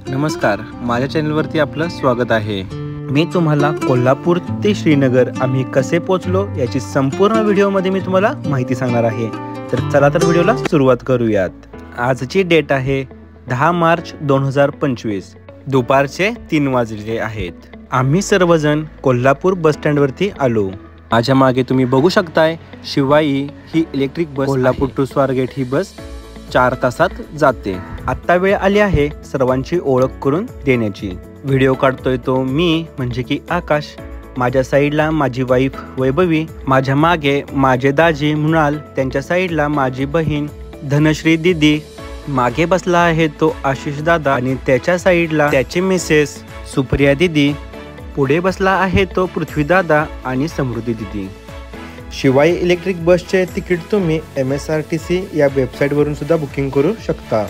नमस्कार, माझ्या चॅनलवरती आपलं स्वागत आहे। मी तुम्हाला कोल्हापूर ते श्रीनगर आम्ही कसे पोहोचलो याची संपूर्ण व्हिडिओमध्ये मी तुम्हाला माहिती सांगणार आहे। तर चला तर व्हिडिओला सुरुवात करूयात। आजची डेट आहे 10 मार्च 2025, दुपारचे 3 वाजले आहेत। आम्ही सर्वजण कोल्हापूर बस स्टँडवरती आलो। माझ्या मागे तुम्ही बघू शकताय शिवाई ही electric bus Kolhapur to Swargate ही बस 4 तासात जाते। आता वेळ आली आहे सर्वांची ओळख करून देण्याची। व्हिडिओ काढतोय तो मी म्हणजे की आकाश, माझ्या साईडला माझी वाईफ वैभवी, माझ्या मागे माझे दाजी मृणाल, त्यांच्या साईडला माझी बहीण धनश्री दीदी, मागे बसला आहे तो आशिष दादा आणि त्याच्या साईडला त्याची मिसेस सुप्रिया दीदी, पुढे बसला आहे तो पृथ्वी दादा आणि समृद्धी दीदी। शिवाई इलेक्ट्रिक बसचे तिकीट तुम्ही MSRTC या वेबसाईटवरून सुद्धा बुकिंग करू शकता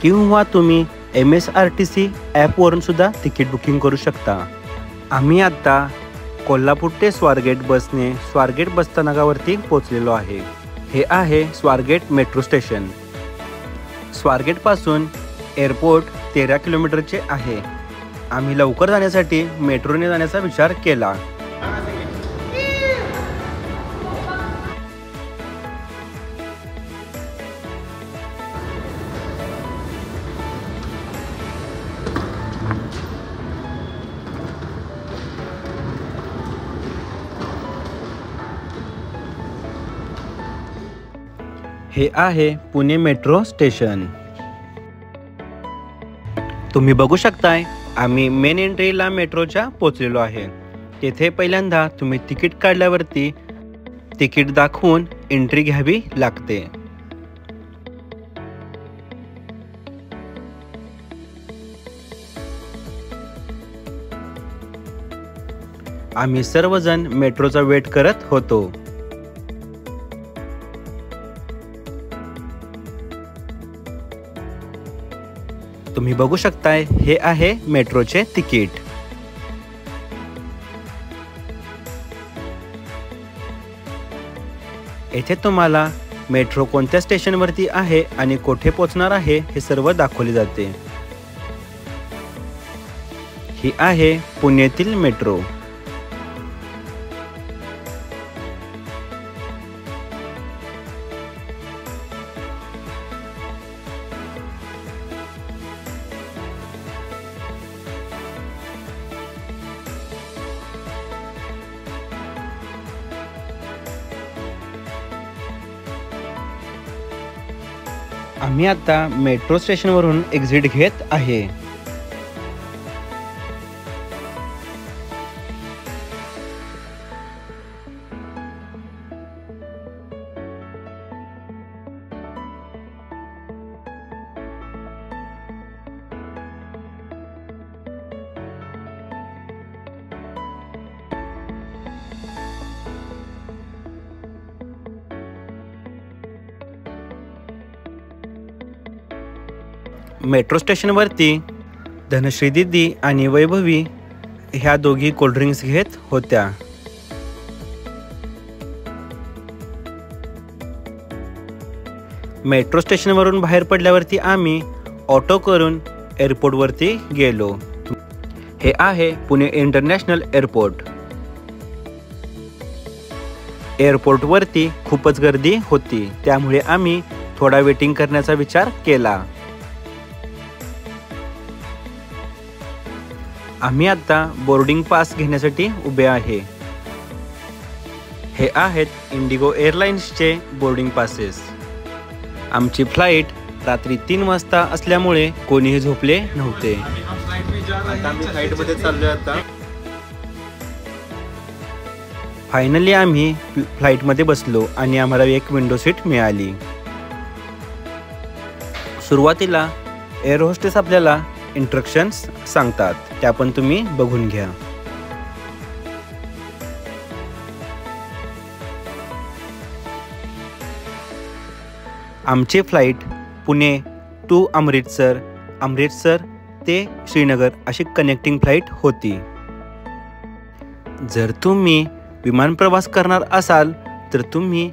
किंवा तुम्ही MSRTC ॲपवरून सुद्धा तिकीट बुकिंग करू शकता। आम्ही आता कोल्हापूर ते स्वारगेट बसने स्वारगेट बसस्थानकावरती पोहोचलेलो आहे। हे आहे स्वारगेट मेट्रो स्टेशन। स्वारगेटपासून एअरपोर्ट 13 किलोमीटरचे आहे। आम्ही लवकर जाण्यासाठी मेट्रोने जाण्याचा विचार केला। हे आहे पुणे मेट्रो स्टेशन। तुम्ही बघू शकताय आम्ही मेन एंट्रीला मेट्रोच्या पोहोचलेलो आहे। तेथे पहिल्यांदा तुम्ही तिकीट काढल्यावरती तिकीट दाखवून एंट्री घ्यावी लागते। आम्ही सर्वजण मेट्रोचा वेट करत होतो। तुम्ही बघू शकताय हे आहे मेट्रोचे तिकीट। येथे तुम्हाला मेट्रो कोणत्या स्टेशनवरती आहे आणि कुठे पोहोचणार आहे हे सर्व दाखवले जाते। ही आहे पुण्यातील मेट्रो। आम्ही आता मेट्रो स्टेशनवरून एक्झिट घेत आहे। मेट्रो स्टेशनवरती धनश्री दीदी आणि वैभवी ह्या दोघी कोल्ड्रिंक्स घेत होत्या। मेट्रो स्टेशनवरून बाहेर पडल्यावरती आम्ही ऑटो करून एअरपोर्टवरती गेलो। हे आहे पुणे इंटरनॅशनल एअरपोर्ट। एअरपोर्टवरती खूपच गर्दी होती, त्यामुळे आम्ही थोडा वेटिंग करण्याचा विचार केला। आम्ही आता बोर्डिंग पास घेण्यासाठी उभे आहे। हे आहेत इंडिगो एअरलाइन्सचे बोर्डिंग पासेस। आमची फ्लाईट रात्री 3 वाजता असल्यामुळे कोणीही झोपले नव्हते। आता आम्ही फ्लाईटमध्ये चाललोय। आता फायनली आम्ही फ्लाईटमध्ये बसलो आणि आम्हाला एक विंडो सीट मिळाली। सुरुवातीला एअर होस्टेस आपल्याला इंस्ट्रक्शन्स सांगतात, त्या पण तुम्ही बघून घ्या। आमची फ्लाईट पुणे टू अमृतसर, अमृतसर ते श्रीनगर अशी कनेक्टिंग फ्लाईट होती। जर तुम्ही विमान प्रवास करणार असाल तर तुम्ही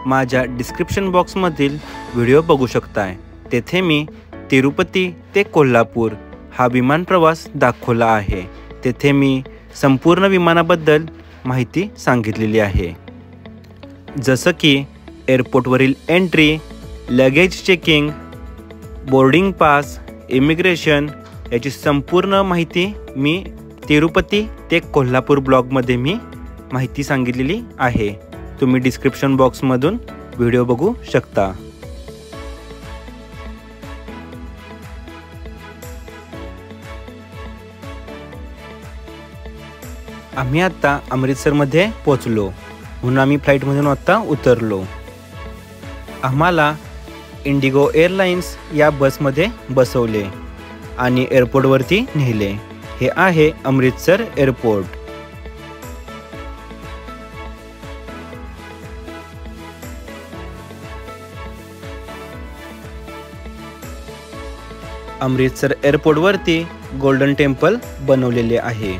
माझ्या डिस्क्रिप्शन बॉक्समधील व्हिडिओ बघू शकताय। तेथे मी तिरुपती ते कोल्हापूर हा विमान प्रवास दाखवला आहे. तेथे मी संपूर्ण विमानाबद्दल माहिती सांगितलेली आहे, जसं की एअरपोर्टवरील entry, luggage checking, boarding pass, immigration याची संपूर्ण माहिती मी तिरुपती ते कोल्हापूर ब्लॉगमध्ये मी माहिती सांगितलेली आहे. तुम्ही डिस्क्रिप्शन बॉक्समधून व्हिडिओ बघू शकता. आम्ही आता अमृतसरमध्ये पोचलो, म्हणून आम्ही फ्लाईटमधून आता उतरलो. आम्हाला इंडिगो एअरलाइन्स या बसमध्ये बसवले आणि एअरपोर्टवरती नेले. हे आहे अमृतसर एअरपोर्ट. अमृतसर एअरपोर्टवरती गोल्डन टेम्पल बनवलेले आहे.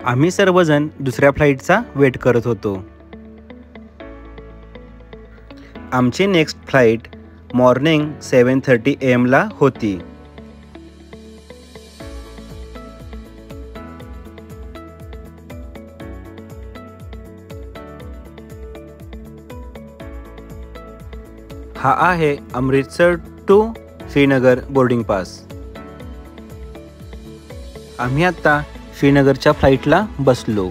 आम्ही सर्वजण दुसऱ्या फ्लाईटचा वेट करत होतो. आमची नेक्स्ट फ्लाईट मॉर्निंग 7:30 AM ला होती. हा आहे Amritsar to Srinagar boarding pass. आम्ही आता श्रीनगरच्या फ्लाईटला बसलो.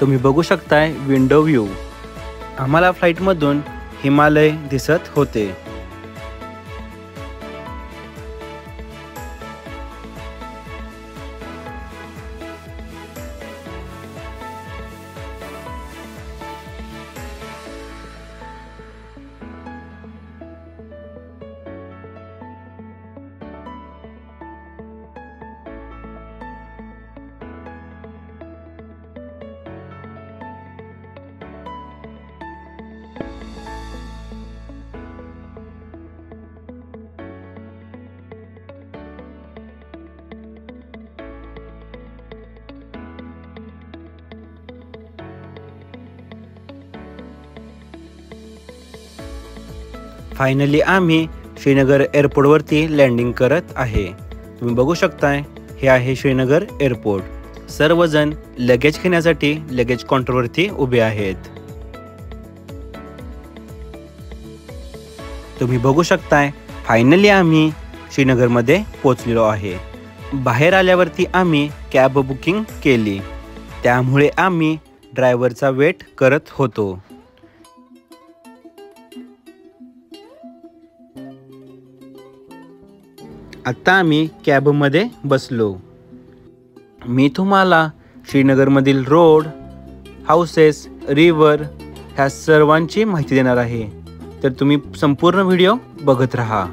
तुम्ही बघू शकताय विंडो व्ह्यू. आम्हाला फ्लाईटमधून हिमालय दिसत होते. फायनली आम्ही श्रीनगर एअरपोर्टवरती लँडिंग करत आहे. तुम्ही बघू शकताय हे आहे श्रीनगर एअरपोर्ट. सर्वजण लगेज घेण्यासाठी लगेज काउंटरवरती उभे आहेत. तुम्ही बघू शकताय फायनली आम्ही श्रीनगरमध्ये पोहोचलेलो आहे. बाहेर आल्यावरती आम्ही कॅब बुकिंग केली, त्यामुळे आम्ही ड्रायव्हरचा वेट करत होतो. आता आम्ही कॅबमध्ये बसलो. मी तुम्हाला श्रीनगरमधील रोड, हाऊसेस, रिव्हर ह्या सर्वांची माहिती देणार आहे, तर तुम्ही संपूर्ण व्हिडिओ बघत राहा.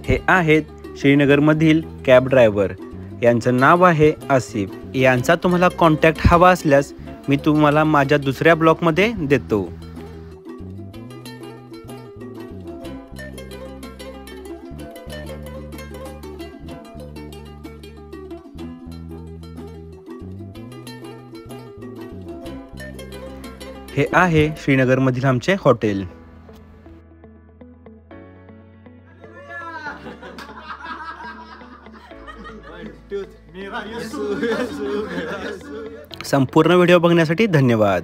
हे आहेत श्रीनगरमधील कॅब ड्रायव्हर. यांचं नाव आहे आसिफ. यांचा तुम्हाला कॉन्टॅक्ट हवा असल्यास मी तुम्हाला माझ्या दुसऱ्या ब्लॉगमध्ये देतो. हे आहे श्रीनगरमधील आमचे हॉटेल. संपूर्ण व्हिडिओ बघण्यासाठी धन्यवाद.